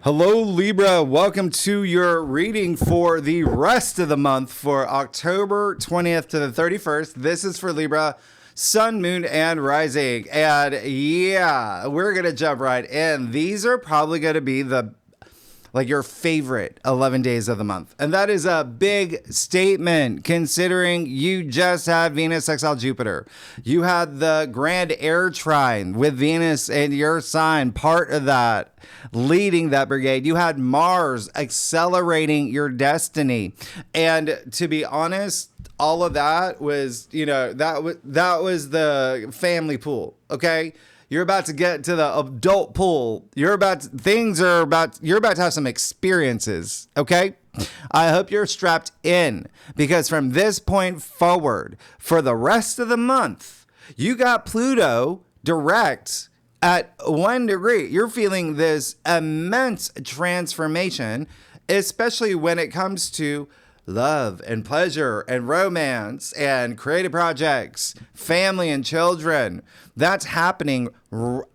Hello, Libra. Welcome to your reading for the rest of the month for October 20th to the 31st. This is for Libra, Sun, Moon, and Rising. And yeah, we're going to jump right in. These are probably going to be your favorite 11 days of the month. And that is a big statement considering you just had Venus sextile Jupiter. You had the grand air trine with Venus in your sign, part of that, leading that brigade. You had Mars accelerating your destiny. And to be honest, all of that was, that was the family pool, okay? You're about to get to the adult pool. You're about to have some experiences, okay? I hope you're strapped in because from this point forward, for the rest of the month, you got Pluto direct at 1 degree. You're feeling this immense transformation, especially when it comes to love and pleasure and romance and creative projects, family and children. That's happening and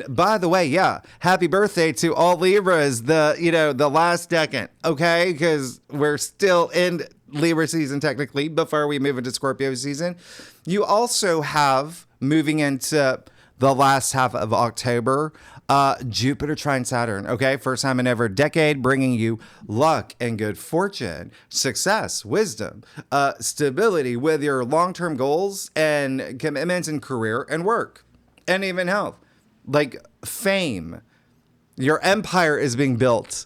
by the way, yeah, happy birthday to all Libras, the last decade, okay? Because we're still in Libra season technically before we move into Scorpio season. You also have, moving into the last half of October, Jupiter trine Saturn, okay? First time in ever decade, bringing you luck and good fortune, success, wisdom, stability with your long-term goals and commitments in career and work, and even health, like fame. Your empire is being built.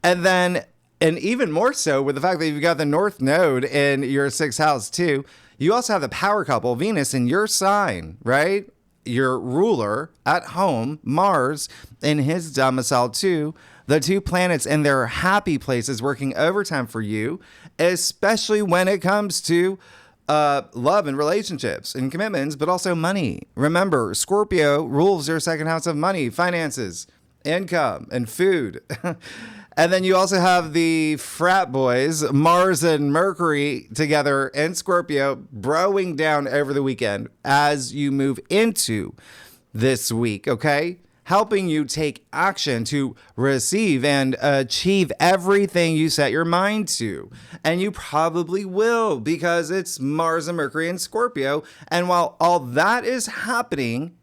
And then, and even more so with the fact that you've got the North Node in your 6th house too, you also have the power couple, Venus in your sign, right? Your ruler at home, Mars, in his domicile too. The two planets in their happy places working overtime for you, especially when it comes to love and relationships and commitments, but also money. Remember, Scorpio rules your 2nd house of money, finances, income, and food. And then you also have the frat boys, Mars and Mercury together in Scorpio, broing down over the weekend as you move into this week, okay? Helping you take action to receive and achieve everything you set your mind to. And you probably will because it's Mars and Mercury in Scorpio. And while all that is happening,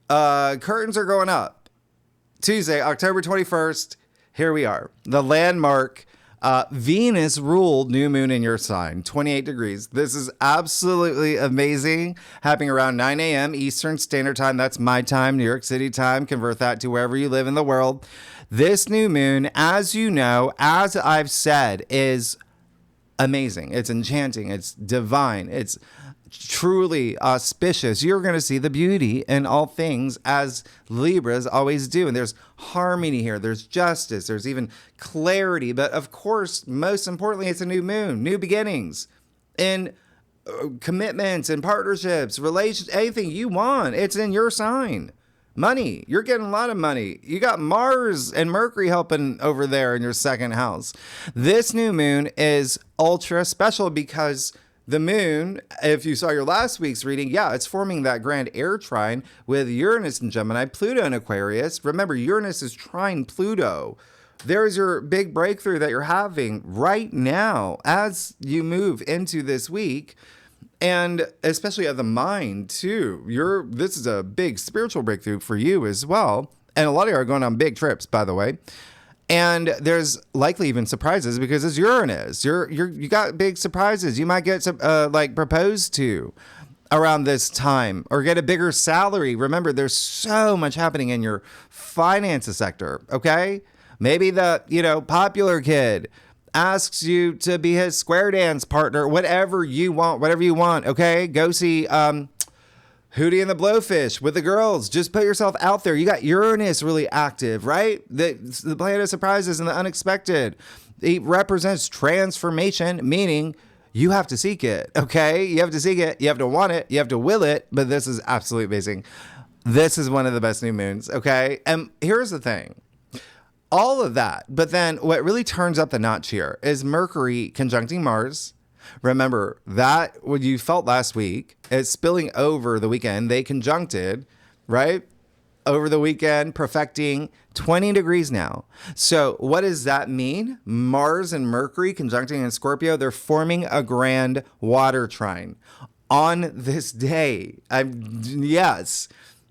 curtains are going up. Tuesday, October 21st. Here we are, the landmark Venus ruled new moon in your sign, 28 degrees. This is absolutely amazing. Happening around 9 a.m. Eastern Standard Time. That's my time, New York City time. Convert that to wherever you live in the world. This new moon, as you know, as I've said, is amazing. It's enchanting. It's divine. It's truly auspicious. You're going to see the beauty in all things as Libras always do. And there's harmony here. There's justice. There's even clarity. But of course, most importantly, it's a new moon, new beginnings in commitments and partnerships, relations, anything you want. It's in your sign. Money. You're getting a lot of money. You got Mars and Mercury helping over there in your 2nd house. This new moon is ultra special because the moon, if you saw your last week's reading, yeah, it's forming that grand air trine with Uranus in Gemini, Pluto in Aquarius. Remember, Uranus is trine Pluto. There's your big breakthrough that you're having right now as you move into this week. And especially of the mind, too. This is a big spiritual breakthrough for you as well. And a lot of you are going on big trips, by the way. And there's likely even surprises because it's Uranus. You got big surprises. You might get proposed to around this time or get a bigger salary. Remember, there's so much happening in your finances sector. Okay, maybe the popular kid asks you to be his square dance partner. Whatever you want. Okay, go see Hootie and the Blowfish with the girls. Just put yourself out there. You got Uranus really active, right? The planet of surprises and the unexpected. It represents transformation, meaning you have to seek it, okay? You have to seek it. You have to want it. You have to will it. But this is absolutely amazing. This is one of the best new moons, okay? And here's the thing. All of that. But then what really turns up the notch here is Mercury conjuncting Mars. Remember that what you felt last week is spilling over the weekend. They conjuncted, right? over the weekend, perfecting 20 degrees now. So what does that mean? Mars and Mercury conjuncting in Scorpio, they're forming a grand water trine on this day. Yes.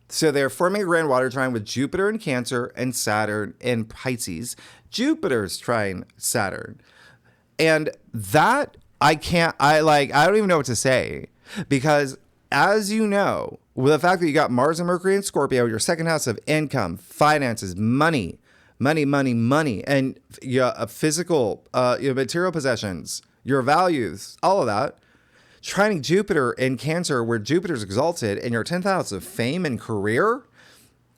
So they're forming a grand water trine with Jupiter in Cancer and Saturn in Pisces. Jupiter's trine Saturn. And that I don't even know what to say, because as you know, with the fact that you got Mars and Mercury in Scorpio, your second house of income, finances, money, and your physical, your material possessions, your values, all of that, trining Jupiter in Cancer, where Jupiter's exalted in your 10th house of fame and career.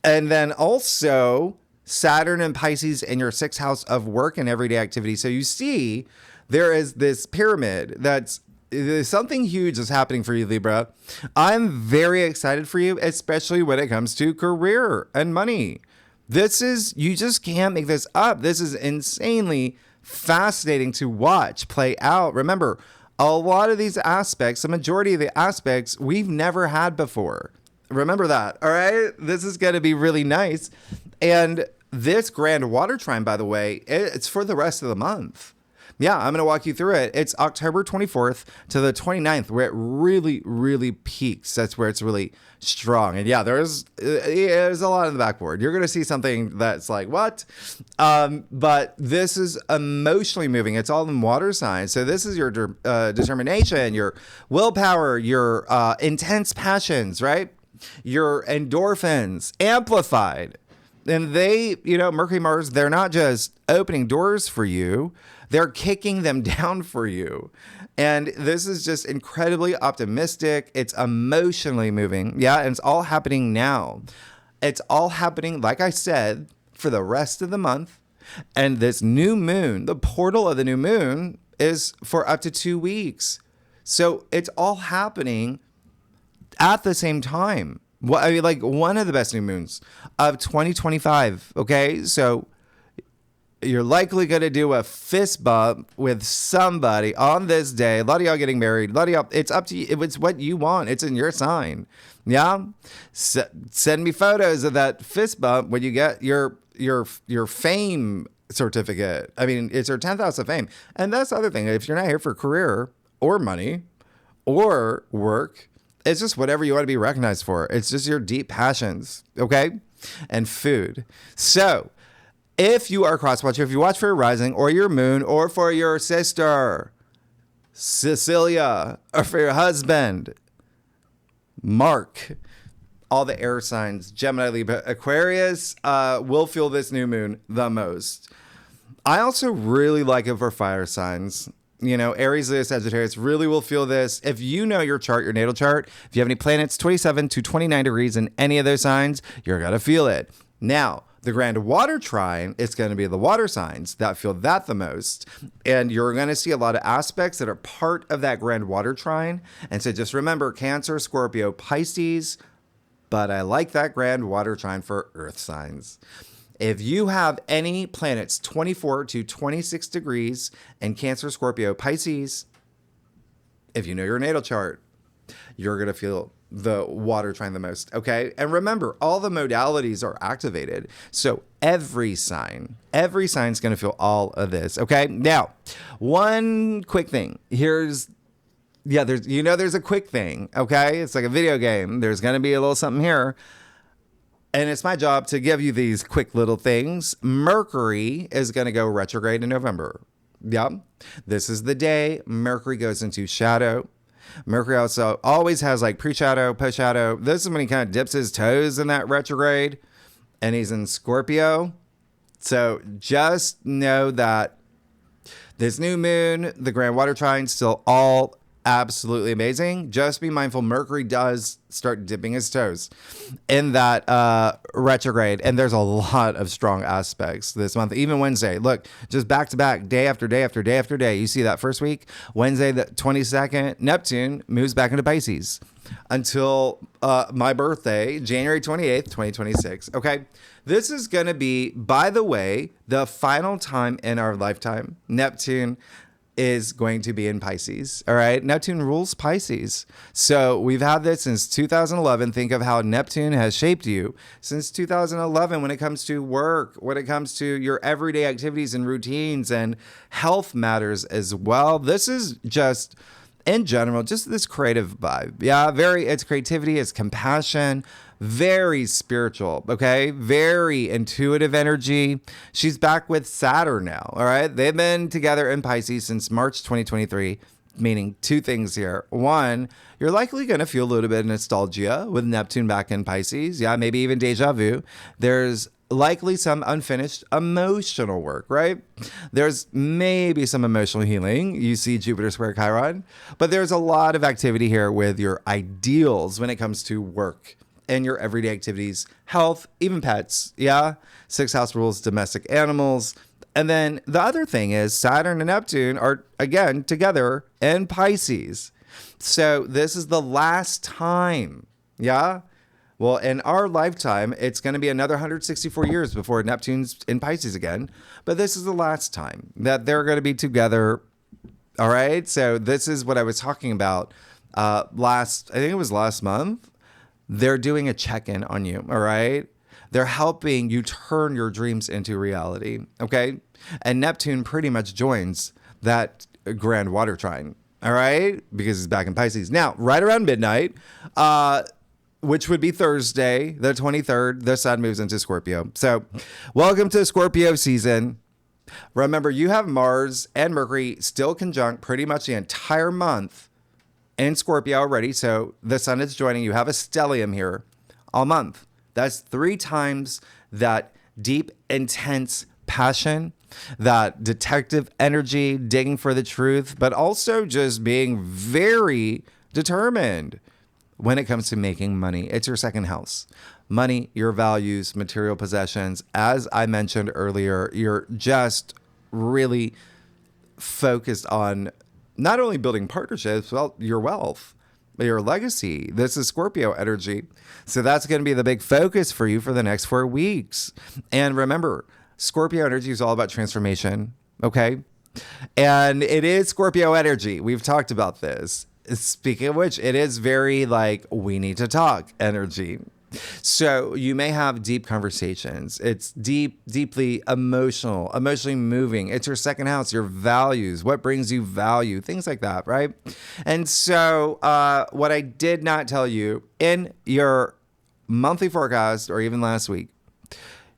And then also Saturn and Pisces in your 6th house of work and everyday activity. So you see, there is this pyramid that's something huge is happening for you, Libra. I'm very excited for you, especially when it comes to career and money. You just can't make this up. This is insanely fascinating to watch play out. Remember, a lot of these aspects, the majority of the aspects, we've never had before. Remember that, all right? This is going to be really nice. And this grand water trine, by the way, it's for the rest of the month. Yeah, I'm going to walk you through it. It's October 24th to the 29th, where it really, really peaks. That's where it's really strong. And yeah, there's a lot in the backboard. You're going to see something that's like, what? But this is emotionally moving. It's all in water signs. So this is your determination, your willpower, your intense passions, right? Your endorphins amplified. And they, Mercury, Mars, they're not just opening doors for you, they're kicking them down for you. And this is just incredibly optimistic. It's emotionally moving. Yeah, and it's all happening now. It's all happening, like I said, for the rest of the month. And this new moon, the portal of the new moon, is for up to 2 weeks. So it's all happening at the same time. Well, I mean, like one of the best new moons of 2025. Okay, so you're likely going to do a fist bump with somebody on this day. A lot of y'all getting married. A lot of y'all, it's up to you. It's what you want. It's in your sign. Yeah. Send me photos of that fist bump when you get your fame certificate. I mean, it's your 10th house of fame. And that's the other thing. If you're not here for career or money or work, it's just whatever you want to be recognized for. It's just your deep passions. Okay. And food. So, if you are a cross watcher, if you watch for your rising or your moon or for your sister, Cecilia, or for your husband, Mark, all the air signs, Gemini, Libra, Aquarius, will feel this new moon the most. I also really like it for fire signs. Aries, Leo, Sagittarius really will feel this. If you know your chart, your natal chart, if you have any planets 27 to 29 degrees in any of those signs, you're going to feel it. Now, the grand water trine is going to be the water signs that feel that the most. And you're going to see a lot of aspects that are part of that grand water trine. And so just remember, Cancer, Scorpio, Pisces, but I like that grand water trine for earth signs. If you have any planets 24 to 26 degrees in Cancer, Scorpio, Pisces, if you know your natal chart, you're going to feel the water trine the most. Okay. And remember, all the modalities are activated. So every sign is going to feel all of this. Okay. Now, one quick thing. There's a quick thing. Okay. It's like a video game. There's going to be a little something here. And it's my job to give you these quick little things. Mercury is going to go retrograde in November. Yep. This is the day Mercury goes into shadow. Mercury also always has like pre-shadow, post-shadow. This is when he kind of dips his toes in that retrograde, and he's in Scorpio. So just know that this new moon, the grand water trine, still all absolutely amazing. Just be mindful, Mercury does start dipping his toes in that retrograde, and there's a lot of strong aspects this month. Even Wednesday, look, just back to back, day after day after day after day. You see that first week, Wednesday the 22nd, Neptune moves back into Pisces until my birthday, January 28th, 2026. Okay, this is going to be, by the way, the final time in our lifetime Neptune is going to be in Pisces. All right. Neptune rules Pisces. So we've had this since 2011. Think of how Neptune has shaped you since 2011 when it comes to work, when it comes to your everyday activities and routines and health matters as well. This is just in general, just this creative vibe. Yeah. It's creativity, it's compassion, very spiritual, okay? Very intuitive energy. She's back with Saturn now, all right? They've been together in Pisces since March 2023, meaning two things here. One, you're likely going to feel a little bit of nostalgia with Neptune back in Pisces. Yeah, maybe even deja vu. There's likely some unfinished emotional work, right? There's maybe some emotional healing. You see Jupiter square Chiron, but there's a lot of activity here with your ideals when it comes to work and your everyday activities, health, even pets. Yeah. 6th house rules domestic animals. And then the other thing is Saturn and Neptune are again together in Pisces. So this is the last time. Yeah. Well, in our lifetime, it's going to be another 164 years before Neptune's in Pisces again. But this is the last time that they're going to be together. All right. So this is what I was talking about I think it was last month. They're doing a check-in on you, all right? They're helping you turn your dreams into reality, okay? And Neptune pretty much joins that grand water trine, all right? Because it's back in Pisces. Now, right around midnight, which would be Thursday, the 23rd, the sun moves into Scorpio. So welcome to Scorpio season. Remember, you have Mars and Mercury still conjunct pretty much the entire month in Scorpio already. So the sun is joining. You have a stellium here all month. That's 3 times that deep, intense passion, that detective energy, digging for the truth, but also just being very determined when it comes to making money. It's your 2nd house. Money, your values, material possessions. As I mentioned earlier, you're just really focused on not only building partnerships, well, your wealth, your legacy. This is Scorpio energy. So that's going to be the big focus for you for the next 4 weeks. And remember, Scorpio energy is all about transformation. Okay. And it is Scorpio energy. We've talked about this. Speaking of which, it is very like, we need to talk energy. So you may have deep conversations. It's deeply emotional, emotionally moving. It's your 2nd house, your values, what brings you value, things like that, right? And so what I did not tell you in your monthly forecast or even last week,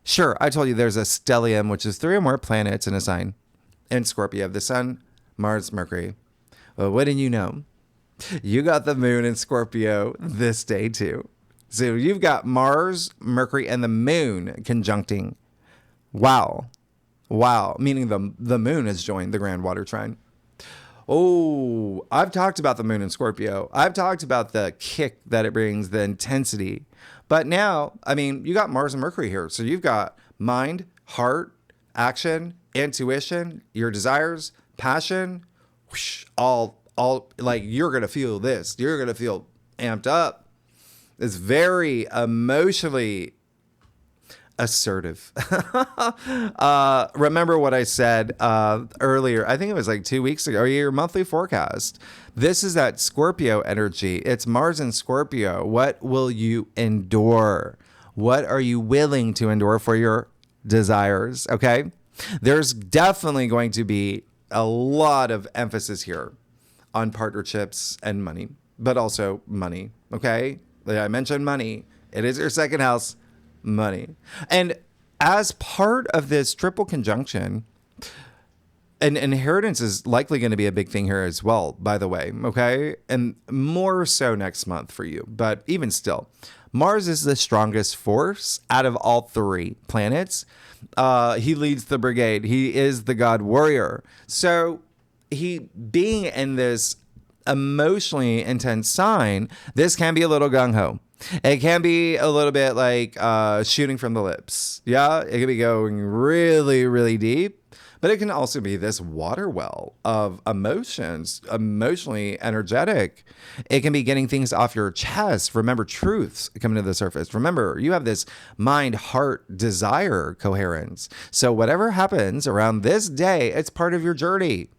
sure, I told you there's a stellium, which is 3 or more planets in a sign in Scorpio, the sun, Mars, Mercury. Well, what did you know? You got the moon in Scorpio this day too. So you've got Mars, Mercury, and the moon conjuncting. Wow. Meaning the moon has joined the grand water trine. Oh, I've talked about the moon in Scorpio. I've talked about the kick that it brings, the intensity. But now, I mean, you got Mars and Mercury here. So you've got mind, heart, action, intuition, your desires, passion, whoosh, all like you're going to feel this. You're going to feel amped up. It's very emotionally assertive. Remember what I said earlier. I think it was like 2 weeks ago, or your monthly forecast. This is that Scorpio energy. It's Mars and Scorpio. What will you endure? What are you willing to endure for your desires? Okay. There's definitely going to be a lot of emphasis here on partnerships and money, but also money. Okay. Like I mentioned money. It is your 2nd house, money. And as part of this triple conjunction, and inheritance is likely going to be a big thing here as well, by the way. Okay. And more so next month for you. But even still, Mars is the strongest force out of all 3 planets. He leads the brigade. He is the god warrior. So he being in this emotionally intense sign, this can be a little gung-ho. It can be a little bit like shooting from the lips. Yeah, it can be going really, really deep, but it can also be this water well of emotions, emotionally energetic. It can be getting things off your chest. Remember, truths coming to the surface. Remember, you have this mind, heart, desire coherence. So whatever happens around this day, it's part of your journey.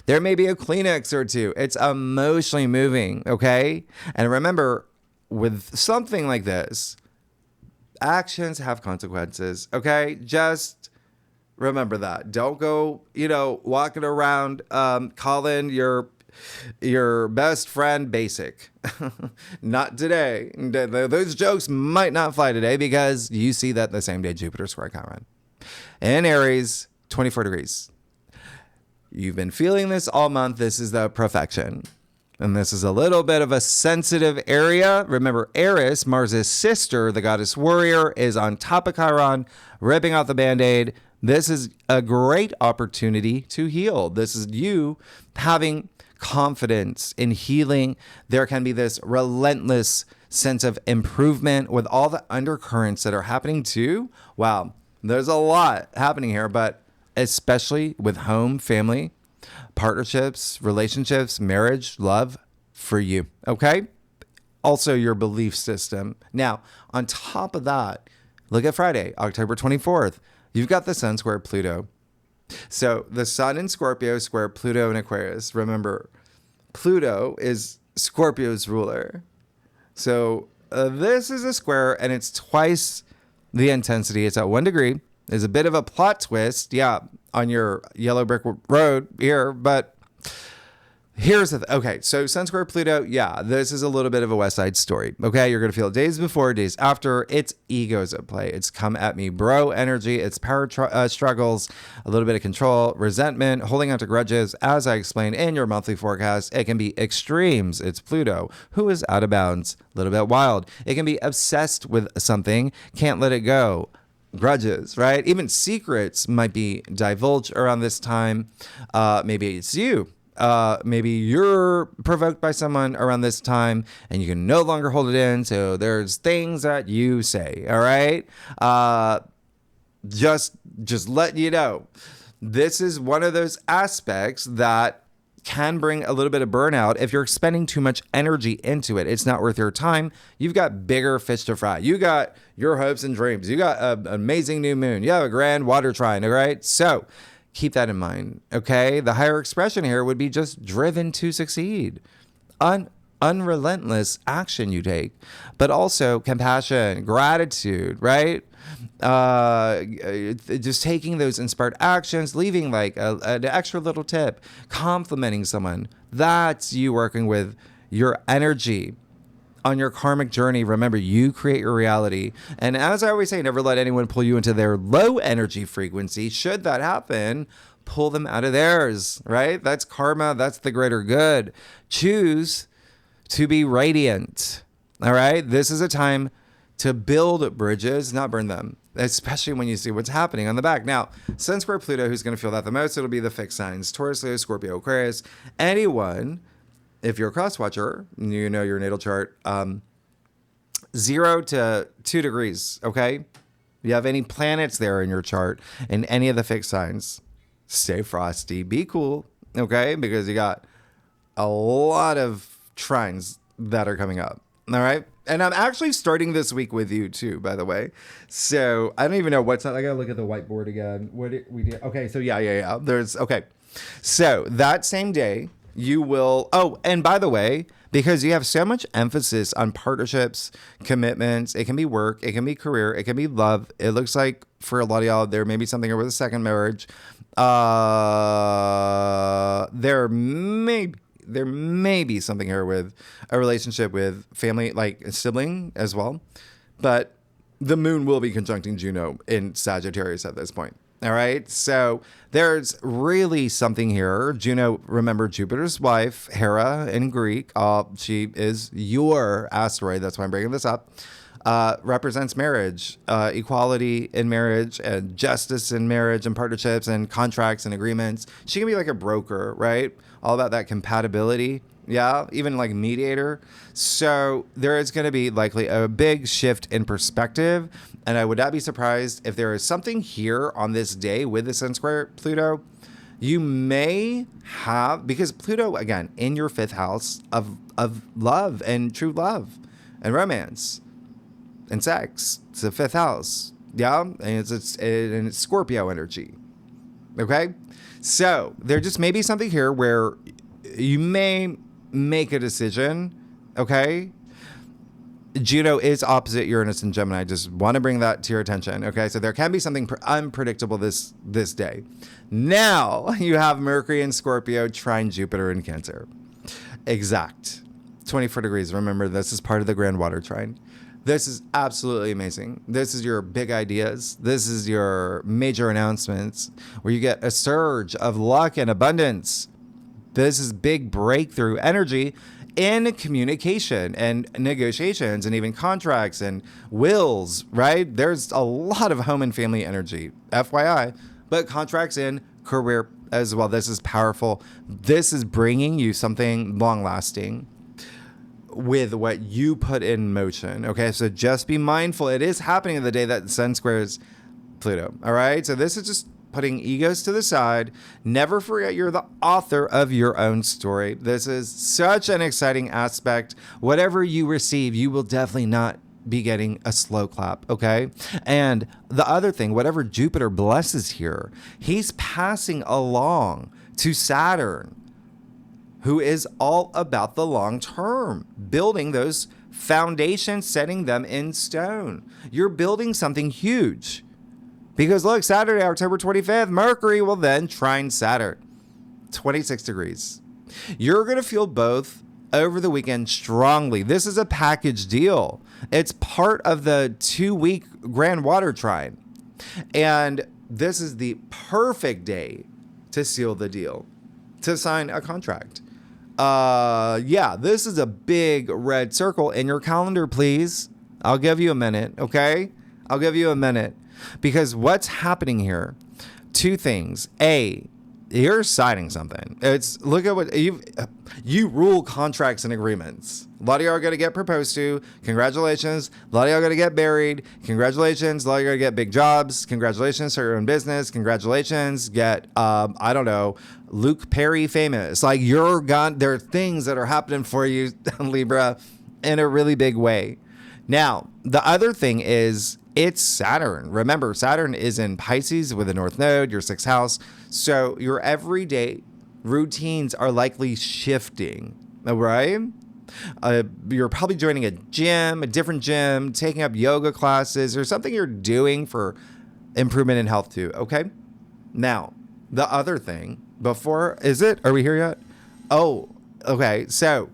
There may be a Kleenex or two. It's emotionally moving, okay? And remember, with something like this, actions have consequences, okay? Just remember that. Don't go, walking around calling your best friend basic. Not today. Those jokes might not fly today because you see that the same day Jupiter square Chiron. In Aries, 24 degrees. You've been feeling this all month. This is the perfection. And this is a little bit of a sensitive area. Remember, Eris, Mars' sister, the goddess warrior, is on top of Chiron, ripping out the Band-Aid. This is a great opportunity to heal. This is you having confidence in healing. There can be this relentless sense of improvement with all the undercurrents that are happening too. Wow, there's a lot happening here, but especially with home, family, partnerships, relationships, marriage, love for you. Okay. Also your belief system. Now, on top of that, look at Friday, October 24th. You've got the sun square Pluto. So the sun in Scorpio square Pluto in Aquarius. Remember, Pluto is Scorpio's ruler. So this is a square and it's twice the intensity. It's at 1 degree. There's a bit of a plot twist, on your yellow brick road here, but here's the okay, so Sun square Pluto, this is a little bit of a West Side Story, okay? You're going to feel it days before, days after. It's egos at play. It's come at me, bro energy. It's power struggles, a little bit of control, resentment, holding on to grudges. As I explained in your monthly forecast, it can be extremes. It's Pluto, who is out of bounds, a little bit wild. It can be obsessed with something, can't let it go. Grudges, right? Even secrets might be divulged around this time. Maybe it's you. Maybe you're provoked by someone around this time and you can no longer hold it in. So there's things that you say. All right. Just let you know. This is one of those aspects that can bring a little bit of burnout if you're spending too much energy into it. It's not worth your time. You've got bigger fish to fry. You got your hopes and dreams. You got an amazing new moon. You have a grand water trine, all right? So keep that in mind, okay? The higher expression here would be just driven to succeed. Unrelentless action you take, but also compassion, gratitude, right? Just taking those inspired actions, leaving like an extra little tip, complimenting someone. That's you working with your energy on your karmic journey. Remember, you create your reality. And as I always say, never let anyone pull you into their low energy frequency. Should that happen, pull them out of theirs, right? That's karma. That's the greater good. Choose to be radiant. All right. This is a time to build bridges, not burn them, especially when you see what's happening on the back. Now, Sun square Pluto, who's going to feel that the most? It'll be the fixed signs: Taurus, Leo, Scorpio, Aquarius. Anyone, if you're a cross watcher, you know your natal chart, 0 to 2 degrees, okay? You have any planets there in your chart in any of the fixed signs, stay frosty, be cool, okay? Because you got a lot of trines that are coming up, all right? And I'm actually starting this week with you too, by the way. So I don't even know what's up. I gotta look at the whiteboard again. What did we do? Okay, so yeah. Okay. So that same day, you will. Oh, and by the way, because you have so much emphasis on partnerships, commitments, it can be work, it can be career, it can be love. It looks like for a lot of y'all, there may be something with a second marriage. There may be something here with a relationship with family, like a sibling as well. But the moon will be conjuncting Juno in Sagittarius at this point. All right. So there's really something here. Juno, remember Jupiter's wife, Hera in Greek. She is your asteroid. That's why I'm bringing this up. Represents marriage, equality in marriage, and justice in marriage and partnerships and contracts and agreements. She can be like a broker, right? All about that compatibility. Yeah, even like mediator. So there is going to be likely a big shift in perspective. And I would not be surprised if there is something here on this day with the Sun square Pluto. You may have, because Pluto, again, in your 5th house of love and true love and romance and sex. It's the 5th house. Yeah. And it's Scorpio energy. Okay? So there just may be something here where you may make a decision. Okay? Juno is opposite Uranus and Gemini. I just want to bring that to your attention. Okay, so there can be something unpredictable this day. Now you have Mercury in Scorpio trine Jupiter in Cancer. Exact 24 degrees. Remember, this is part of the Grand Water Trine. This is absolutely amazing. This is your big ideas. This is your major announcements where you get a surge of luck and abundance. This is big breakthrough energy in communication and negotiations and even contracts and wills, right? There's a lot of home and family energy, FYI, but contracts in career as well. This is powerful. This is bringing you something long lasting with what you put in motion. Okay, so just be mindful. It is happening in the day that the sun squares Pluto. All right, so this is just putting egos to the side. Never forget you're the author of your own story. This is such an exciting aspect. Whatever you receive, you will definitely not be getting a slow clap, okay? And the other thing, whatever Jupiter blesses here, he's passing along to Saturn, who is all about the long term, building those foundations, setting them in stone. You're building something huge. Because look, Saturday, October 25th, Mercury will then trine Saturn, 26 degrees. You're going to feel both over the weekend strongly. This is a package deal. It's part of the 2-week Grand Water Trine. And this is the perfect day to seal the deal, to sign a contract. Yeah, this is a big red circle in your calendar, please. I'll give you a minute, okay? I'll give you a minute. Because what's happening here, two things. A, you're signing something. Look at what you rule contracts and agreements. A lot of y'all are going to get proposed to. Congratulations. A lot of y'all are going to get married. Congratulations. A lot of y'all are going to get big jobs. Congratulations. Start your own business. Congratulations. Get, I don't know, Luke Perry famous. Like there are things that are happening for you, Libra, in a really big way. Now, the other thing is, it's Saturn. Remember, Saturn is in Pisces with the North Node, your 6th house. So your everyday routines are likely shifting, right? You're probably joining a gym, a different gym, taking up yoga classes, or something you're doing for improvement in health too, okay? Now, the other thing, are we here yet? Oh, okay. So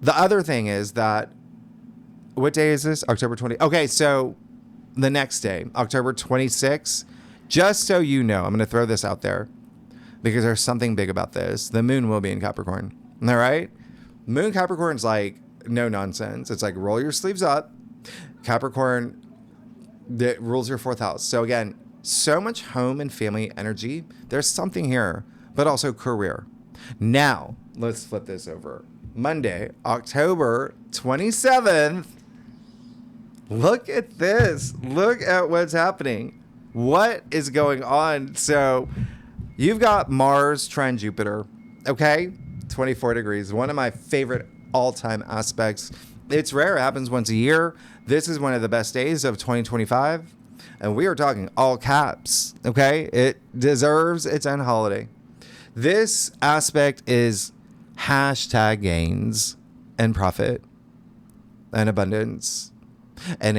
the other thing is that, what day is this? October 20. Okay, so the next day, October 26th, just so you know, I'm going to throw this out there because there's something big about this. The moon will be in Capricorn. All right? Moon Capricorn's like no nonsense. It's like roll your sleeves up. Capricorn that rules your 4th house. So again, so much home and family energy. There's something here, but also career. Now, let's flip this over. Monday, October 27th. Look at this. Look at what's happening. What is going on? So you've got Mars trine Jupiter, okay? 24 degrees. One of my favorite all-time aspects. It's rare. It happens once a year. This is one of the best days of 2025. And we are talking all caps, okay? It deserves its own holiday. This aspect is hashtag gains and profit and abundance. And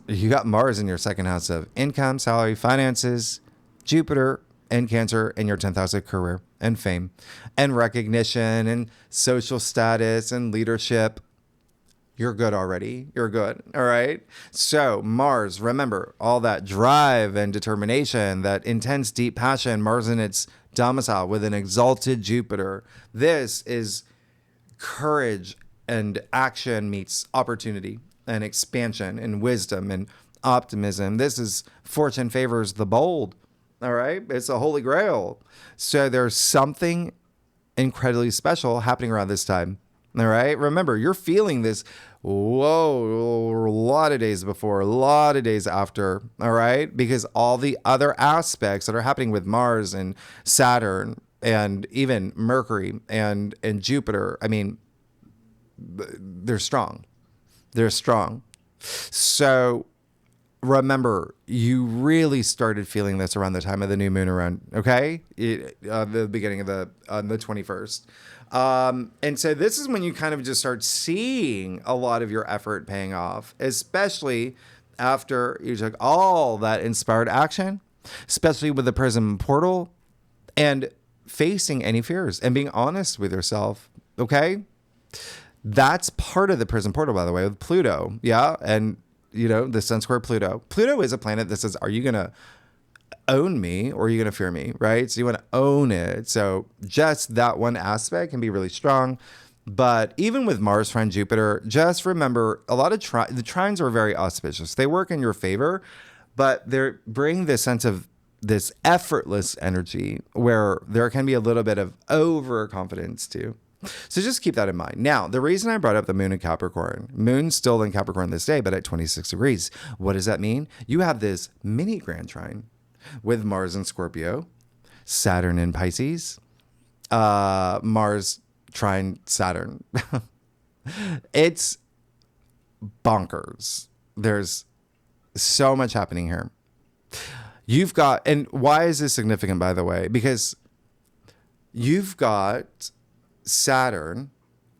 you got Mars in your 2nd house of income, salary, finances, Jupiter and Cancer in your 10th house of career and fame and recognition and social status and leadership. You're good already. You're good. All right. So Mars, remember all that drive and determination, that intense, deep passion, Mars in its domicile with an exalted Jupiter. This is courage and action meets opportunity and expansion and wisdom and optimism. This is fortune favors the bold. All right. It's a holy grail. So there's something incredibly special happening around this time. All right. Remember, you're feeling this. Whoa, a lot of days before, a lot of days after. All right. Because all the other aspects that are happening with Mars and Saturn and even Mercury and Jupiter, I mean, they're strong. They're strong. So remember, you really started feeling this around the time of the new moon around, okay? The beginning of the 21st. And so this is when you kind of just start seeing a lot of your effort paying off, especially after you took all that inspired action, especially with the Prism portal and facing any fears and being honest with yourself, okay? That's part of the Prism portal, by the way, with Pluto. Yeah. And, the Sun square Pluto. Pluto is a planet that says, are you going to own me or are you going to fear me? Right. So you want to own it. So just that one aspect can be really strong. But even with Mars trine Jupiter, just remember a lot of the trines are very auspicious. They work in your favor, but they're bring this sense of this effortless energy where there can be a little bit of overconfidence too. So just keep that in mind. Now, the reason I brought up the moon in Capricorn, moon's still in Capricorn this day, but at 26 degrees. What does that mean? You have this mini grand trine with Mars in Scorpio, Saturn in Pisces, Mars trine Saturn. It's bonkers. There's so much happening here. You've got, and why is this significant, by the way? Because you've got Saturn,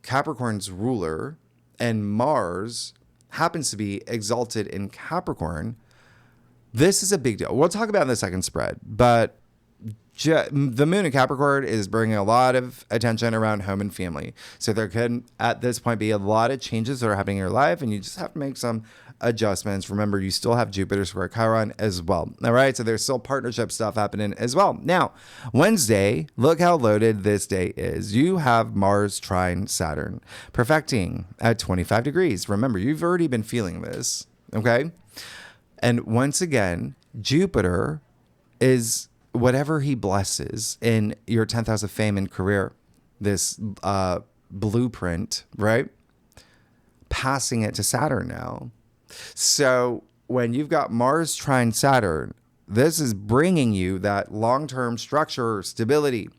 Capricorn's ruler, and Mars happens to be exalted in Capricorn. This is a big deal. We'll talk about it in the second spread, but the moon in Capricorn is bringing a lot of attention around home and family. So there could, at this point, be a lot of changes that are happening in your life, and you just have to make some adjustments. Remember, you still have Jupiter square Chiron as well. All right, so there's still partnership stuff happening as well. Now, Wednesday, look how loaded this day is. You have Mars trine Saturn, perfecting at 25 degrees. Remember, you've already been feeling this, okay? And once again, Jupiter is whatever he blesses in your 10th house of fame and career, this blueprint, right? Passing it to Saturn now. So when you've got Mars trine Saturn, this is bringing you that long-term structure, stability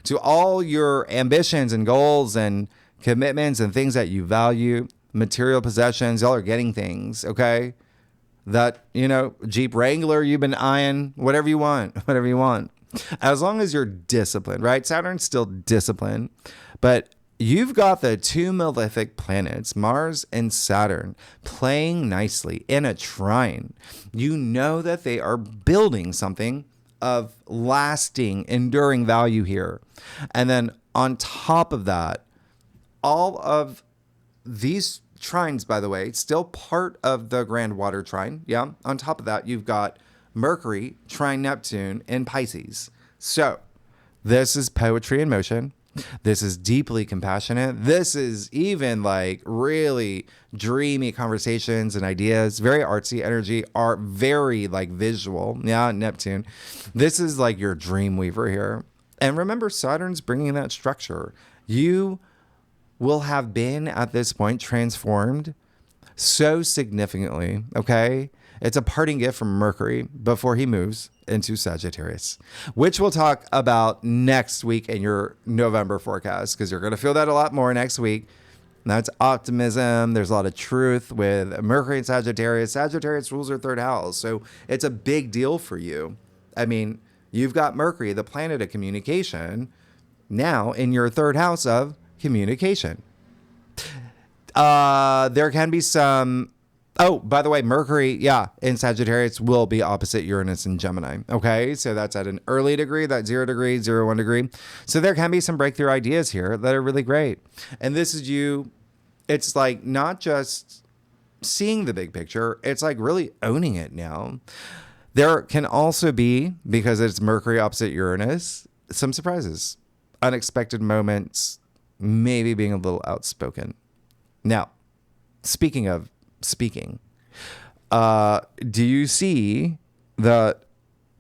to all your ambitions and goals and commitments and things that you value, material possessions. Y'all are getting things, okay? That, Jeep Wrangler you've been eyeing, whatever you want. As long as you're disciplined, right? Saturn's still disciplined, but you've got the two malefic planets, Mars and Saturn, playing nicely in a trine. You know that they are building something of lasting, enduring value here. And then on top of that, all of these trines, by the way, still part of the grand water trine. Yeah. On top of that, you've got Mercury trine Neptune in Pisces. So this is poetry in motion. This is deeply compassionate. This is even like really dreamy conversations and ideas, very artsy energy, are very like visual. Yeah, Neptune. This is like your dream weaver here. And remember, Saturn's bringing that structure. You will have been at this point transformed so significantly, okay? It's a parting gift from Mercury before he moves into Sagittarius, which we'll talk about next week in your November forecast, because you're going to feel that a lot more next week. That's optimism. There's a lot of truth with Mercury and Sagittarius. Sagittarius rules your third house, so it's a big deal for you. I mean, you've got Mercury, the planet of communication, now in your third house of communication. There can be some. Oh, by the way, Mercury, in Sagittarius will be opposite Uranus in Gemini. Okay, so that's at an early degree, that 0 degree, 1 degree. So there can be some breakthrough ideas here that are really great. And this is you. It's like not just seeing the big picture, it's like really owning it now. There can also be, because it's Mercury opposite Uranus, some surprises, unexpected moments, maybe being a little outspoken. Now, speaking of speaking, do you see that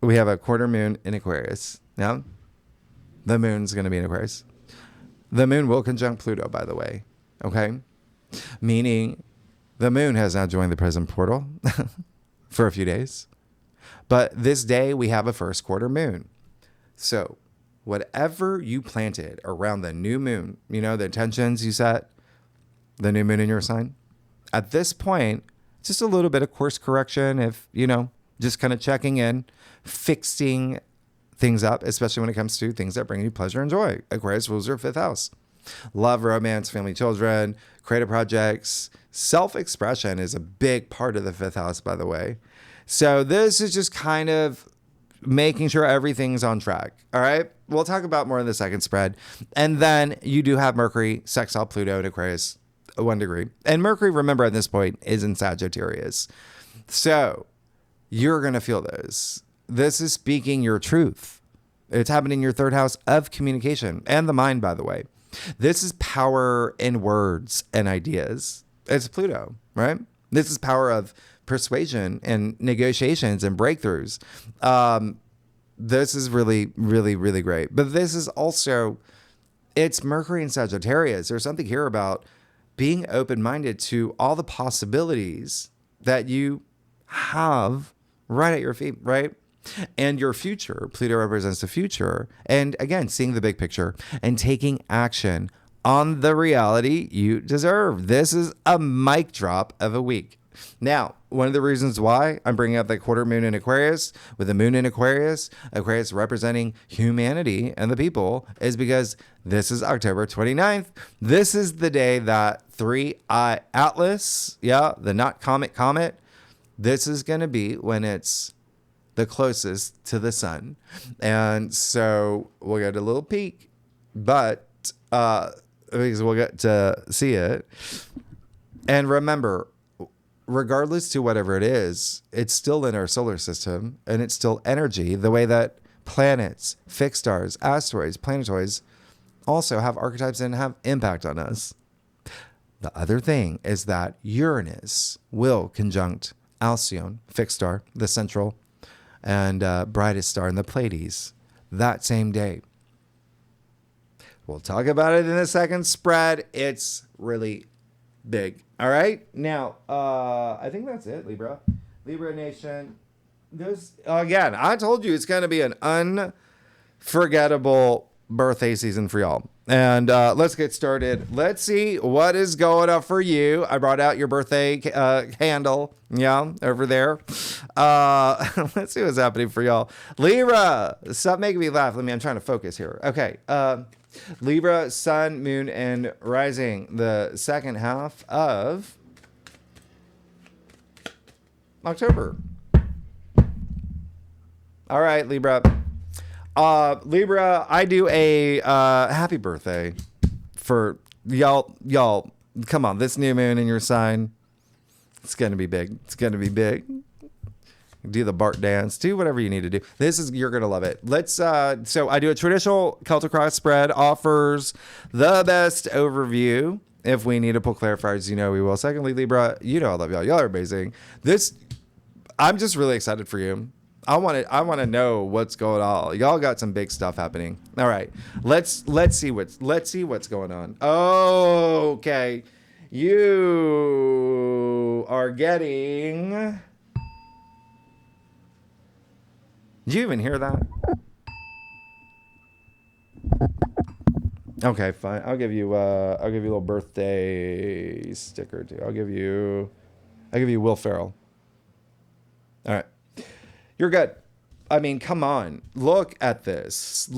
we have a quarter moon in Aquarius? Now, the moon's going to be in Aquarius. The moon will conjunct Pluto, by the way. Okay? Meaning the moon has now joined the Prism portal for a few days. But this day we have a first quarter moon. So whatever you planted around the new moon, the intentions you set, the new moon in your sign, at this point, just a little bit of course correction, if, just kind of checking in, fixing things up, especially when it comes to things that bring you pleasure and joy. Aquarius rules your 5th house. Love, romance, family, children, creative projects, self-expression is a big part of the 5th house, by the way. So this is just kind of making sure everything's on track. All right. We'll talk about more in the second spread. And then you do have Mercury sextile Pluto in Aquarius, 1 degree. And Mercury, remember at this point, is in Sagittarius. So you're going to feel this. This is speaking your truth. It's happening in your 3rd house of communication and the mind, by the way. This is power in words and ideas. It's Pluto, right? This is power of persuasion and negotiations and breakthroughs. This is really, really, really great. But this is also, it's Mercury in Sagittarius. There's something here about being open-minded to all the possibilities that you have right at your feet, right? And your future. Pluto represents the future. And again, seeing the big picture and taking action on the reality you deserve. This is a mic drop of a week. Now, one of the reasons why I'm bringing up that quarter moon in Aquarius, with the moon in Aquarius, Aquarius representing humanity and the people, is because this is October 29th. This is the day that 3-eye Atlas, the not comet, this is going to be when it's the closest to the sun. And so we'll get a little peek, but because we'll get to see it. And remember, regardless to whatever it is, it's still in our solar system and it's still energy, the way that planets, fixed stars, asteroids, planetoids also have archetypes and have impact on us. The other thing is that Uranus will conjunct Alcyone, fixed star, the central and brightest star in the Pleiades that same day. We'll talk about it in the second spread. It's really big. All right. Now, I think that's it, Libra. Libra Nation. This, again, I told you it's going to be an unforgettable birthday season for y'all. And let's get started. Let's see what is going on for you. I brought out your birthday candle. Yeah, over there. Let's see what's happening for y'all. Libra, stop making me laugh. I'm trying to focus here. Okay. Libra, sun, moon, and rising. The second half of October. All right, Libra. Libra, I do a happy birthday for y'all. Y'all, come on. This new moon in your sign, it's going to be big. It's going to be big. Do the Bart dance. Do whatever you need to do. You're going to love it. Let's, so I do a traditional Celtic cross spread, offers the best overview. If we need to pull clarifiers, we will. Secondly, Libra, I love y'all. Y'all are amazing. I'm just really excited for you. I want to know what's going on. Y'all got some big stuff happening. All right. Let's see what's going on. Oh, okay. You are getting... Did you even hear that? Okay, fine. I'll give you a little birthday sticker too. I'll give you Will Ferrell. All right. You're good. Come on. Look at this.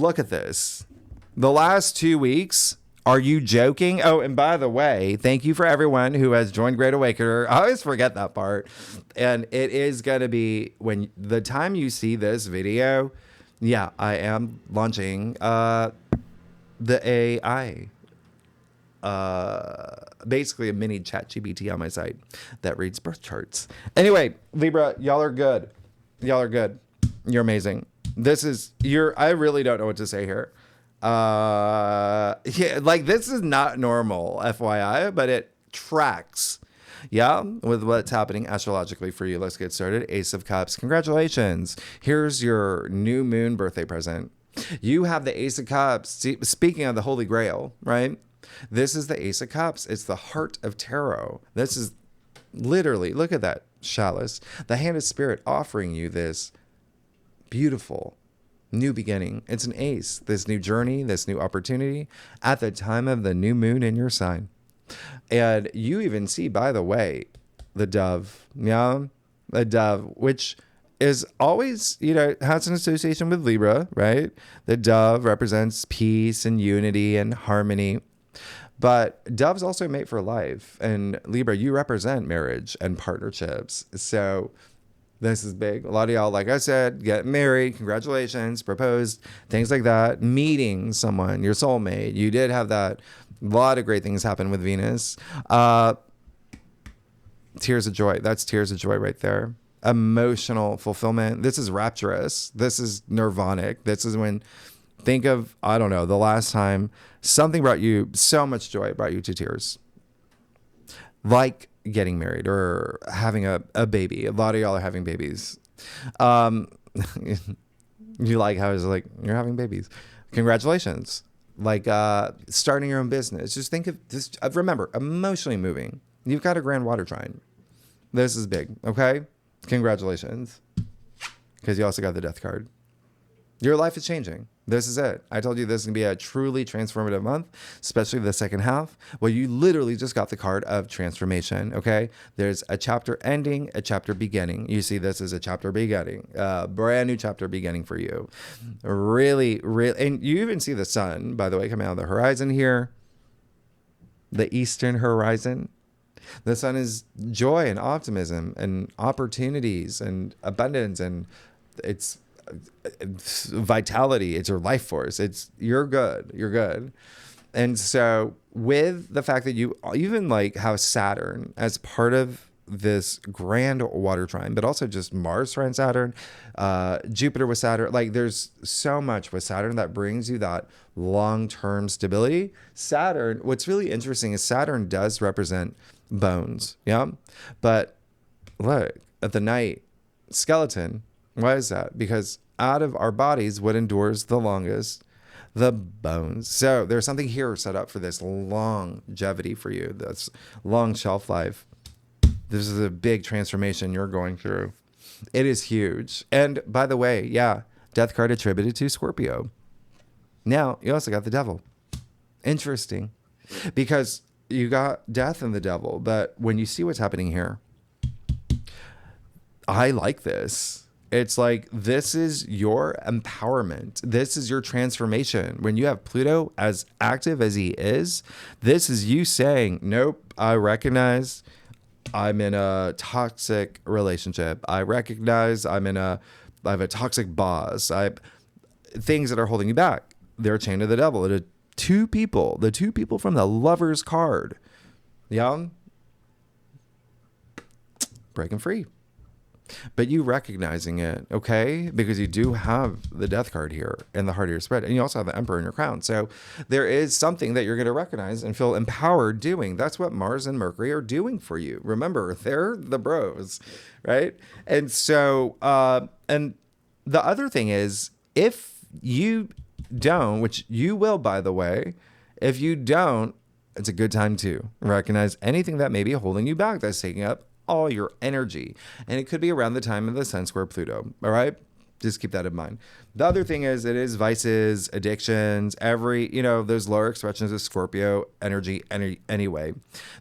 The last 2 weeks, are you joking? Oh, and by the way, thank you for everyone who has joined Great Awakener. I always forget that part. And it is going to be when the time you see this video. Yeah, I am launching the AI. Basically a mini ChatGPT on my site that reads birth charts. Anyway, Libra, y'all are good. You're amazing. I really don't know what to say here. This is not normal, FYI, but it tracks, with what's happening astrologically for you. Let's get started. Ace of Cups. Congratulations. Here's your new moon birthday present. You have the Ace of Cups. Speaking of the Holy Grail, right? This is the Ace of Cups. It's the heart of tarot. This is literally, look at that chalice. The hand of spirit offering you this beautiful new beginning. It's an ace. This new journey, this new opportunity at the time of the new moon in your sign. And you even see, by the way, the dove. Yeah, the dove, which is always, has an association with Libra, right? The dove represents peace and unity and harmony. But doves also mate for life. And Libra, you represent marriage and partnerships. So this is big. A lot of y'all, like I said, get married, congratulations, proposed, things like that. Meeting someone, your soulmate. You did have that. A lot of great things happen with Venus. Tears of joy. That's tears of joy right there. Emotional fulfillment. This is rapturous. This is nirvanic. This is when, think of, I don't know, the last time something brought you so much joy, brought you to tears. Like getting married or having a baby. A lot of y'all are having babies. You like how it's like, you're having babies. Congratulations. Like starting your own business. Just think of this. Remember, emotionally moving. You've got a grand water trine. This is big. Okay. Congratulations. Because you also got the death card. Your life is changing. This is it. I told you this is going to be a truly transformative month, especially the second half. Well, you literally just got the card of transformation, okay? There's a chapter ending, a chapter beginning. You see this as a chapter beginning, a brand new chapter beginning for you. Really, really. And you even see the sun, by the way, coming out of the horizon here, the eastern horizon. The sun is joy and optimism and opportunities and abundance, and it's vitality. It's your life force. You're good. And so with the fact that you even like have Saturn as part of this grand water trine, but also just Mars trine Saturn, Jupiter with Saturn, like there's so much with Saturn that brings you that long-term stability. Saturn, what's really interesting is Saturn does represent bones. Yeah. But look at the night skeleton. Why is that? Because out of our bodies, what endures the longest? The bones. So there's something here set up for this longevity for you. That's long shelf life. This is a big transformation you're going through. It is huge. And by the way, yeah, death card attributed to Scorpio. Now, you also got the devil. Interesting. Because you got death and the devil. But when you see what's happening here, I like this. It's like, this is your empowerment. This is your transformation. When you have Pluto as active as he is, this is you saying, nope, I recognize I'm in a toxic relationship. I recognize I have a toxic boss. Things that are holding you back. They're chained to the devil. The two people from the Lover's card. Yeah. Breaking free. But you recognizing it, okay? Because you do have the death card here in the heart of your spread. And you also have the Emperor in your crown. So there is something that you're going to recognize and feel empowered doing. That's what Mars and Mercury are doing for you. Remember, they're the bros, right? And so, and the other thing is, if you don't, which you will, by the way, if you don't, it's a good time to recognize anything that may be holding you back, that's taking up all your energy. And it could be around the time of the Sun square Pluto. All right. Just keep that in mind. The other thing is, it is vices, addictions, those lower expressions of Scorpio energy anyway.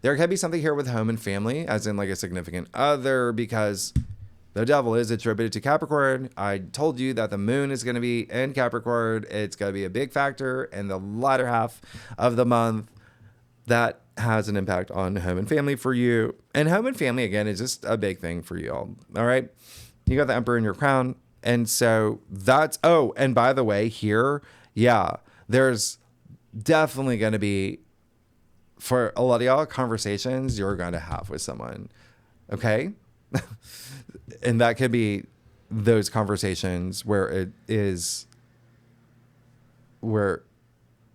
There can be something here with home and family, as in like a significant other, because the devil is attributed to Capricorn. I told you that the moon is going to be in Capricorn. It's going to be a big factor in the latter half of the month. That has an impact on home and family for you. And home and family, again, is just a big thing for you all. All right. You got the Emperor in your crown. And so that's, and by the way, here, yeah, there's definitely going to be, for a lot of y'all, conversations you're going to have with someone. Okay. And that could be those conversations where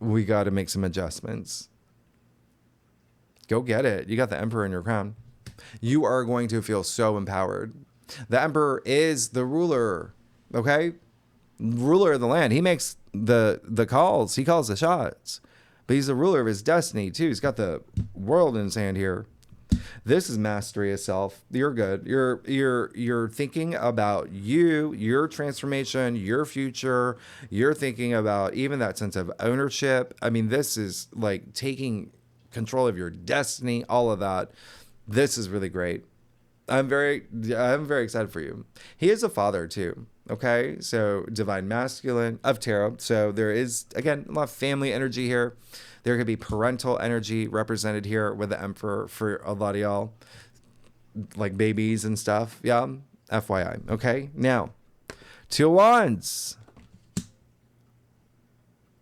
we got to make some adjustments. Go get it. You got the Emperor in your crown. You are going to feel so empowered. The Emperor is the ruler, okay? Ruler of the land. He makes the calls. He calls the shots. But he's the ruler of his destiny, too. He's got the world in his hand here. This is mastery of self. You're good. You're thinking about you, your transformation, your future. You're thinking about even that sense of ownership. I mean, this is like taking control of your destiny, all of that. This is really great. I'm very excited for you. He is a father too. Okay, so divine masculine of tarot. So there is, again, a lot of family energy here. There could be parental energy represented here with the Emperor for a lot of y'all, like babies and stuff. Yeah, FYI. Okay, now, Two of Wands.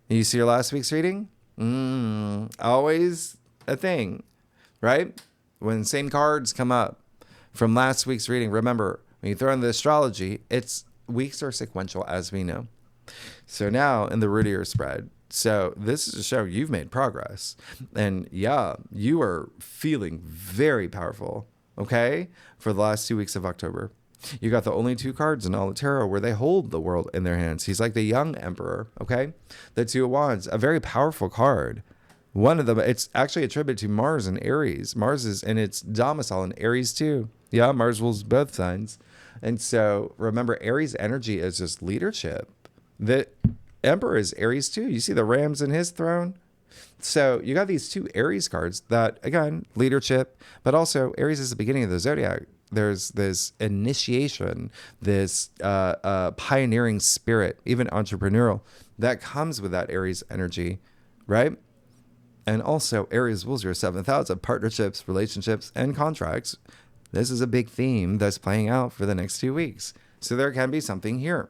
You see your last week's reading? Always a thing, right? When same cards come up from last week's reading, remember, when you throw in the astrology, weeks are sequential, as we know. So now in the Rudier spread, so this is to show you've made progress. And yeah, you are feeling very powerful, okay, for the last 2 weeks of October. You got the only 2 cards in all the tarot where they hold the world in their hands. He's like the young emperor, okay? The Two of Wands, a very powerful card. One of them, it's actually attributed to Mars and Aries. Mars is in its domicile in Aries too. Yeah, Mars rules both signs. And so remember, Aries energy is just leadership. The Emperor is Aries too. You see the rams in his throne? So you got these 2 Aries cards that, again, leadership, but also Aries is the beginning of the zodiac. There's this initiation, this pioneering spirit, even entrepreneurial, that comes with that Aries energy, right? And also Aries rules your 7th house of partnerships, relationships, and contracts. This is a big theme that's playing out for the next 2 weeks. So there can be something here.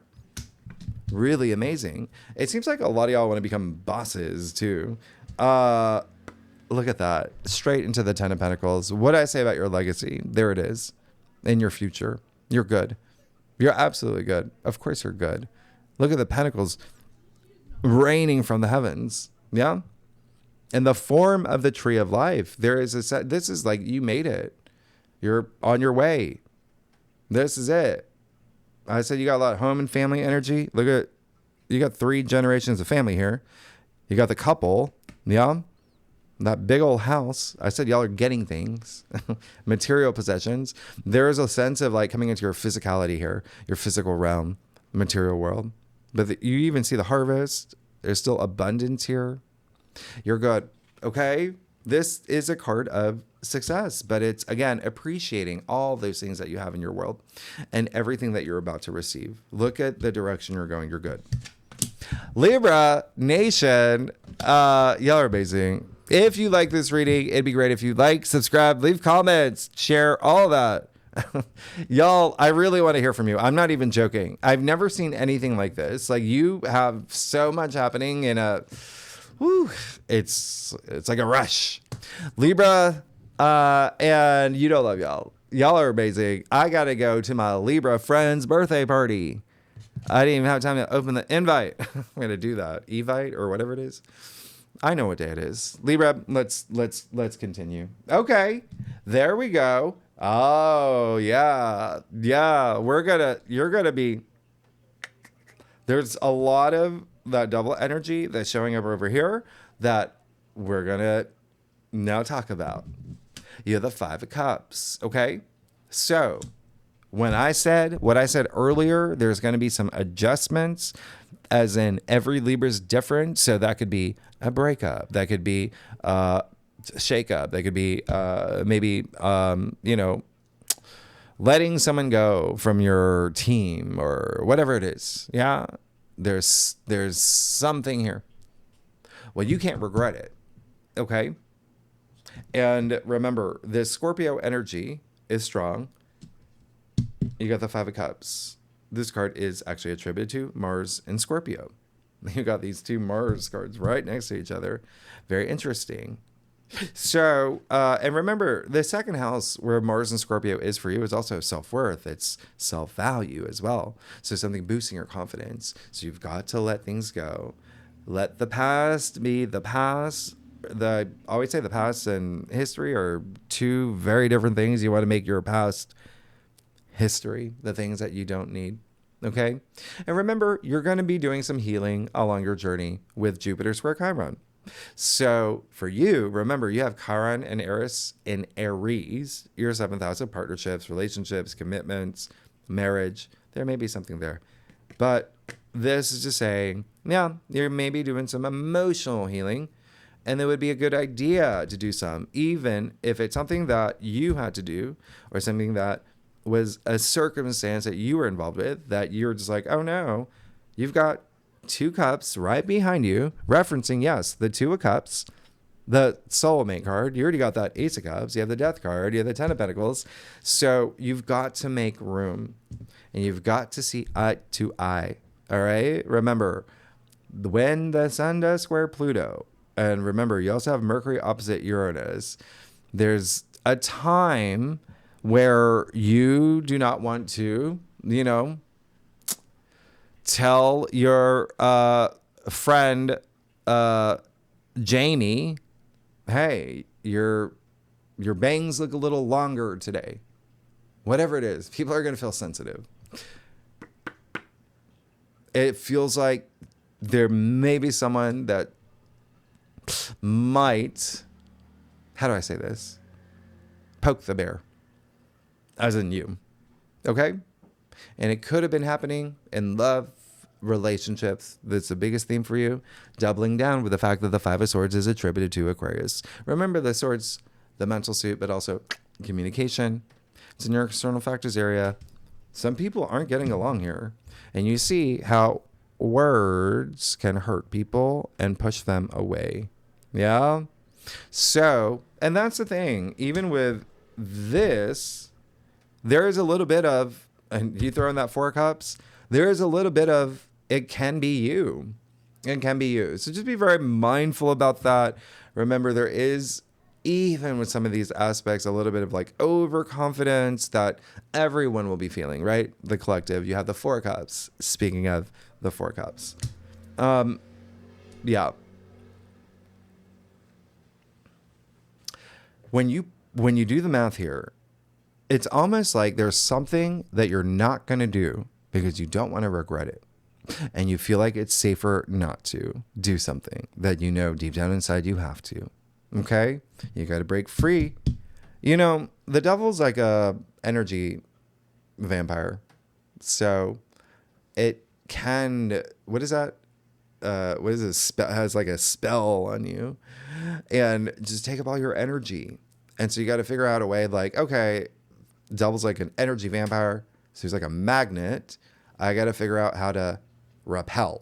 Really amazing. It seems like a lot of y'all want to become bosses too. Look at that. Straight into the 10 of Pentacles. What did I say about your legacy? There it is. In your future. You're good. You're absolutely good. Of course you're good. Look at the Pentacles raining from the heavens. Yeah. In the form of the tree of life. There is this is like you made it. You're on your way. This is it. I said you got a lot of home and family energy. Look at, you got 3 generations of family here. You got the couple. Yeah. That big old house. I said y'all are getting things. Material possessions. There is a sense of like coming into your physicality here. Your physical realm. Material world. But you even see the harvest. There's still abundance here. You're good. Okay. This is a card of success, but it's, again, appreciating all those things that you have in your world and everything that you're about to receive. Look at the direction you're going. You're good. Libra Nation, y'all are amazing. If you like this reading, it'd be great if you like, subscribe, leave comments, share, all of that. Y'all, I really want to hear from you. I'm not even joking. I've never seen anything like this. Like, you have so much happening in a... Whew, it's like a rush. Libra, and you don't love y'all. Y'all are amazing. I got to go to my Libra friend's birthday party. I didn't even have time to open the invite. I'm going to do that. Evite or whatever it is. I know what day it is. Libra, let's continue. Okay. There we go. Oh, yeah. Yeah, you're going to be, there's a lot of that double energy that's showing up over here that we're going to now talk about. You have the 5 of Cups, okay? So when I said what I said earlier, there's going to be some adjustments, as in every Libra's different. So that could be a breakup. That could be a shakeup. That could be maybe, letting someone go from your team or whatever it is. Yeah. There's something here. Well, you can't regret it. Okay. And remember, the Scorpio energy is strong. You got the 5 of Cups. This card is actually attributed to Mars and Scorpio. You got these 2 Mars cards right next to each other. Very interesting. So, and remember, the 2nd house where Mars and Scorpio is for you is also self-worth. It's self-value as well. So something boosting your confidence. So you've got to let things go. Let the past be the past. I always say the past and history are 2 very different things. You want to make your past history, the things that you don't need. Okay? And remember, you're going to be doing some healing along your journey with Jupiter square Chiron. So for you, remember, you have Chiron and Eris in Aries, your 7th house of partnerships, relationships, commitments, marriage. There may be something there. But this is just saying, yeah, you're maybe doing some emotional healing. And it would be a good idea to do some, even if it's something that you had to do or something that was a circumstance that you were involved with that you're just like, oh no, you've got 2 cups right behind you, referencing, yes, the 2 of cups, the soulmate card. You already got that Ace of Cups. You have the Death card. You have the 10 of Pentacles. So you've got to make room and you've got to see eye to eye. All right. Remember, when the sun does square Pluto, and remember, you also have Mercury opposite Uranus, there's a time where you do not want to, tell your friend Janie, hey, your bangs look a little longer today. Whatever it is, people are going to feel sensitive. It feels like there may be someone that might, how do I say this? Poke the bear. As in you. Okay? And it could have been happening in love, relationships. That's the biggest theme for you. Doubling down with the fact that the 5 of Swords is attributed to Aquarius. Remember, the Swords, the mental suit, but also communication. It's in your external factors area. Some people aren't getting along here. And you see how words can hurt people and push them away. Yeah? So, and that's the thing. Even with this, there is a little bit of, and you throw in that 4 cups, there is a little bit of, it can be you. It can be you. So just be very mindful about that. Remember, there is, even with some of these aspects, a little bit of like overconfidence that everyone will be feeling, right? The collective. You have the 4 cups. Speaking of the 4 cups. Yeah. When you do the math here, it's almost like there's something that you're not going to do because you don't want to regret it. And you feel like it's safer not to do something that you know deep down inside you have to. Okay? You got to break free. The devil's like a energy vampire. So it can, what is that? What is this? Has like a spell on you and just take up all your energy. And so you got to figure out a way like, okay, devil's like an energy vampire. So he's like a magnet. I got to figure out how to repel.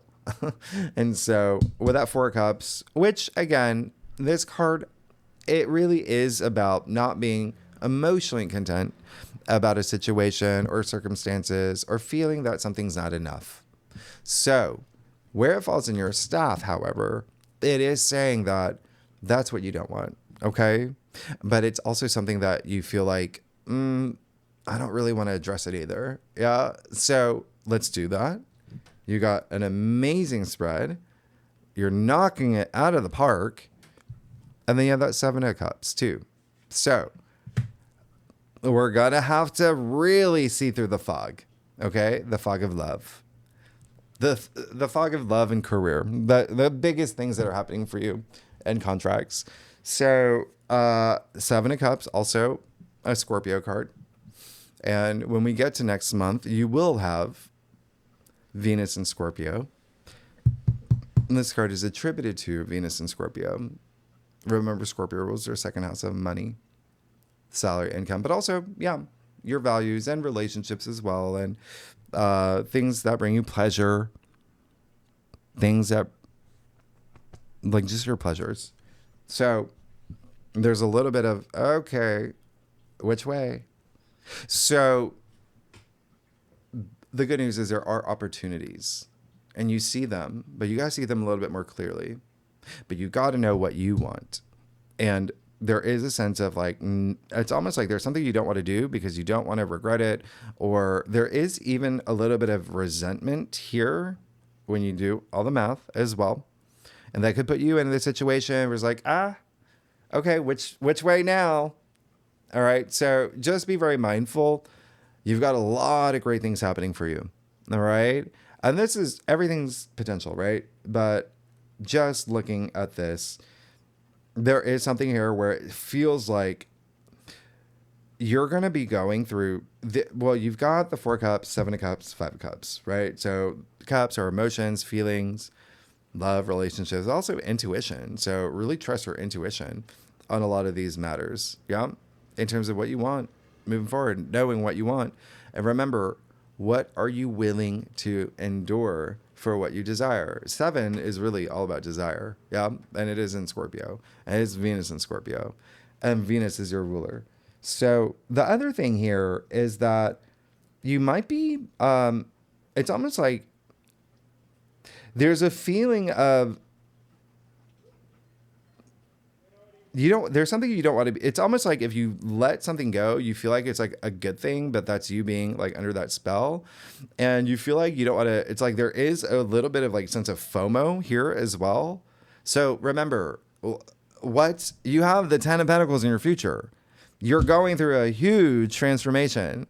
And so with that 4 cups, which again, this card, it really is about not being emotionally content about a situation or circumstances or feeling that something's not enough. So where it falls in your staff, however, it is saying that that's what you don't want. Okay. But it's also something that you feel like, I don't really want to address it either. Yeah. So let's do that. You got an amazing spread. You're knocking it out of the park. And then you have that 7 of Cups too. So we're going to have to really see through the fog. Okay. The fog of love. The fog of love and career. The biggest things that are happening for you and contracts. So 7 of Cups, also a Scorpio card. And when we get to next month, you will have Venus and Scorpio. And this card is attributed to Venus and Scorpio. Remember, Scorpio rules their 2nd house of money, salary, income, but also, yeah, your values and relationships as well. And things that bring you pleasure, things that, like, just your pleasures. So there's a little bit of, okay, which way? So the good news is there are opportunities and you see them, but you got to see them a little bit more clearly. But you got to know what you want. And there is a sense of like, it's almost like there's something you don't want to do because you don't want to regret it. Or there is even a little bit of resentment here when you do all the math as well. And that could put you in the situation where it's like, okay, which way now? All right. So just be very mindful. You've got a lot of great things happening for you. All right. And this is everything's potential, right? But just looking at this, there is something here where it feels like you're going to be going through you've got the 4 cups, 7 of Cups, 5 of Cups, right? So cups are emotions, feelings, love, relationships, also intuition. So really trust your intuition on a lot of these matters. Yeah. In terms of what you want moving forward, knowing what you want. And remember, what are you willing to endure for what you desire? 7 is really all about desire. Yeah. And it is in Scorpio, and it's Venus in Scorpio, and Venus is your ruler. So the other thing here is that you might be, it's almost like there's a feeling of, there's something you don't want to be. It's almost like if you let something go, you feel like it's like a good thing, but that's you being like under that spell. And you feel like you don't want to, it's like there is a little bit of like sense of FOMO here as well. So remember, what you have the 10 of Pentacles in your future. You're going through a huge transformation.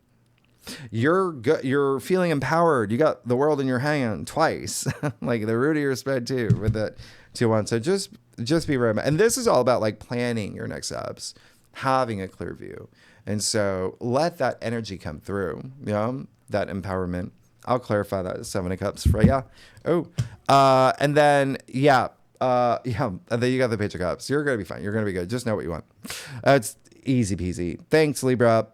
You're feeling empowered. You got the world in your hand twice, like the root of your spread too with that 2-1. So just be very, and this is all about like planning your next steps, having a clear view. And so let that energy come through, you know, that empowerment. I'll clarify that 7 of Cups, Freya. Oh, and then, and then you got the Page of Cups. You're going to be fine. You're going to be good. Just know what you want. It's easy peasy. Thanks, Libra.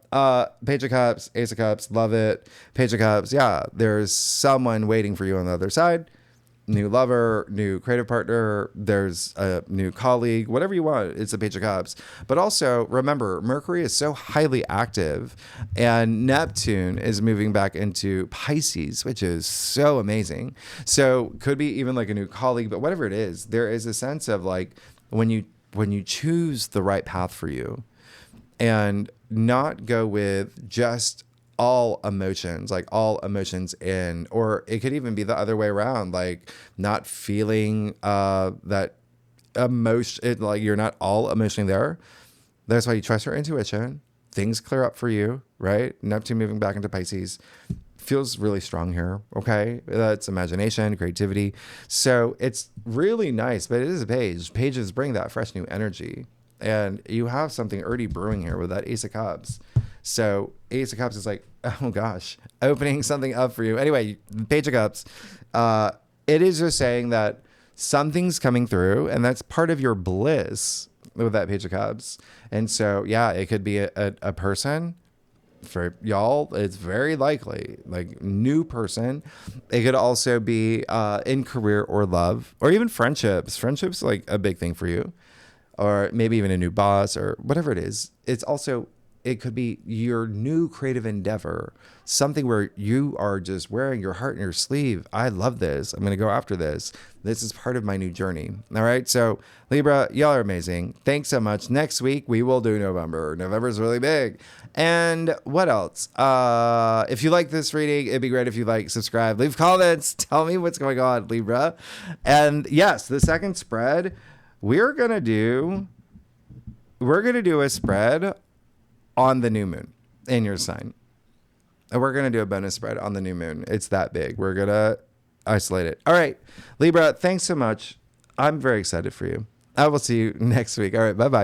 Page of Cups, Ace of Cups, love it. Page of Cups, yeah, there's someone waiting for you on the other side. New lover, new creative partner, there's a new colleague, whatever you want. It's a Page of Cups. But also, remember, Mercury is so highly active, and Neptune is moving back into Pisces, which is so amazing. So could be even like a new colleague, but whatever it is, there is a sense of like when you choose the right path for you, and not go with just all emotions in, or it could even be the other way around, like not feeling that emotion, like you're not all emotionally there. That's why you trust your intuition. Things clear up for you, right? Neptune moving back into Pisces feels really strong here. Okay. That's imagination, creativity. So it's really nice, but it is a page. Pages bring that fresh new energy. And you have something already brewing here with that Ace of Cups. So Ace of Cups is like, oh gosh, opening something up for you. Anyway, Page of Cups, it is just saying that something's coming through, and that's part of your bliss with that Page of Cups. And so, yeah, it could be a person. For y'all, it's very likely like new person. It could also be in career or love, or even friendships. Friendships like a big thing for you. Or maybe even a new boss or whatever it is. It could be your new creative endeavor, something where you are just wearing your heart in your sleeve. I love this. I'm going to go after this. This is part of my new journey. All right. So Libra, y'all are amazing. Thanks so much. Next week, we will do November. November is really big. And what else? If you like this reading, it'd be great if you subscribe, leave comments, tell me what's going on, Libra. And yes, the second spread, we're going to do a spread on the new moon in your sign. And we're going to do a bonus spread on the new moon. It's that big. We're going to isolate it. All right, Libra, thanks so much. I'm very excited for you. I will see you next week. All right, bye-bye.